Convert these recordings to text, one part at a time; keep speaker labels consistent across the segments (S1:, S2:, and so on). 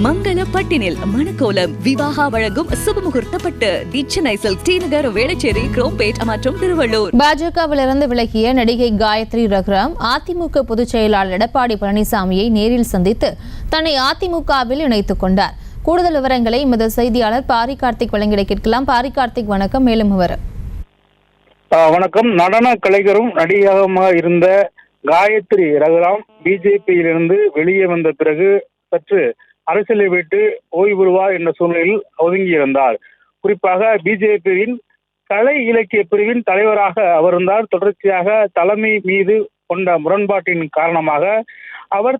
S1: மங்கள பட்டினில் மணக்கோலம் விவாகா வழங்கும் சுபமுகூர்த்த பட்டு சென்னை சில்க் டிநகர் வேளச்சேரி குரோம்பேட் மற்றும் திருவள்ளூர்.
S2: பாஜகவிலிருந்து விலகிய நடிகை காயத்ரி ரகுராம் அதிமுக பொதுச் செயலாளர் எடப்பாடி பழனிசாமியை நேரில் சந்தித்து தன்னை அதிமுகவில் இணைத்துக் கொண்டார். கூடுதல் விவரங்களை எமது செய்தியாளர் பாரி கார்த்திக் வழங்கிட கேட்கலாம். பாரி கார்த்திக், வணக்கம். மேலும்
S3: வணக்கம். நடன கலைஞரும் நடிகையாக இருந்த காயத்ரி ரகுராம் பிஜேபியிலிருந்து வெளியே வந்த பிறகு சற்று அரசியலை விட்டு ஓய்வு பெறுவார் என்ற சூழ்நிலையில் ஒதுங்கியிருந்தார். குறிப்பாக பிஜேபியின் கலை இலக்கிய பிரிவின் தலைவராக அவர் இருந்தார். தொடர்ச்சியாக தலைமை மீது கொண்ட முரண்பாட்டின் காரணமாக அவர்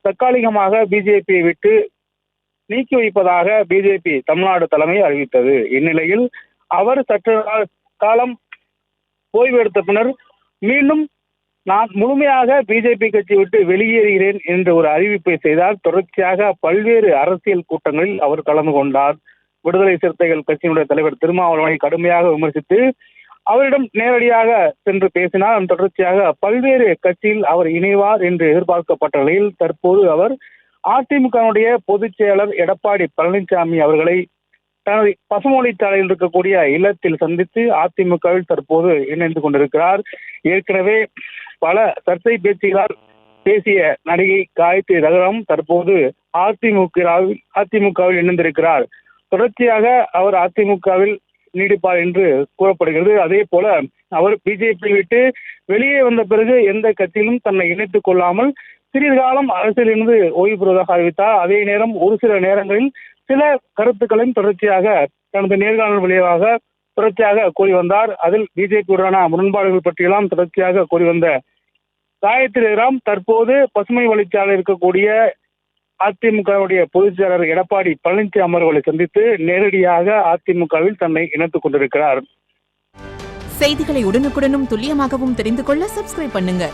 S3: தற்காலிகமாக பிஜேபியை விட்டு நீக்கி வைப்பதாக பிஜேபி தமிழ்நாடு தலைமை அறிவித்தது. இந்நிலையில் அவர் சற்று காலம் ஓய்வு எடுத்த பின்னர் மீண்டும் நான் முழுமையாக பிஜேபி கட்சி விட்டு வெளியேறுகிறேன் என்ற ஒரு அறிவிப்பை செய்தார். தொடர்ச்சியாக பல்வேறு அரசியல் கூட்டங்களில் அவர் கலந்து கொண்டார். விடுதலை சிறுத்தைகள் கட்சியினுடைய தலைவர் திருமாவளவனை கடுமையாக விமர்சித்து அவரிடம் நேரடியாக சென்று பேசினார். தொடர்ச்சியாக பல்வேறு கட்சியில் அவர் இணைவார் என்று எதிர்பார்க்கப்பட்ட நிலையில் தற்போது அவர் அதிமுகவுடைய பொதுச் செயலர் எடப்பாடி பழனிசாமி அவர்களை தனது பசுமொழிச்சாலையில் இருக்கக்கூடிய இல்லத்தில் சந்தித்து அதிமுகவில் தற்போது இணைந்து கொண்டிருக்கிறார். ஏற்கனவே பல சர்ச்சை பேச்சுகளால் பேசிய நடிகை காயத்ரி ரகுராம் தற்போது அதிமுகவில் இணைந்திருக்கிறார். தொடர்ச்சியாக அவர் அதிமுகவில் நீடிப்பார் என்று கூறப்படுகிறது. அதே போல அவர் பிஜேபி விட்டு வெளியே வந்த பிறகு எந்த கட்சியிலும் தன்னை இணைத்துக் கொள்ளாமல் சிறிது காலம் அரசியலிருந்து ஓய்வு பெறுவதாக அறிவித்தார். அதே நேரம் ஒரு சில நேரங்களில் சில கருத்துக்களையும் தொடர்ச்சியாக தனது நேர்காணல் வழியாக தொடர்ச்சியாக கூறி வந்தார். அதில் பிஜேபியுடனான முரண்பாடுகள் பற்றியெல்லாம் தொடர்ச்சியாக கூறி வந்த காயத்ரி ரகுராம் தற்போது பசுமை வழிச்சாலை இருக்கக்கூடிய அதிமுகவுடைய பொதுச் செயலர் எடப்பாடி பழனிசாமி அவர்களை சந்தித்து நேரடியாக அதிமுகவில் தன்னை இணைத்துக் கொண்டிருக்கிறார்.
S4: செய்திகளை உடனுக்குடனும் துல்லியமாகவும் தெரிந்து கொள்ள சப்ஸ்கிரைப் பண்ணுங்க.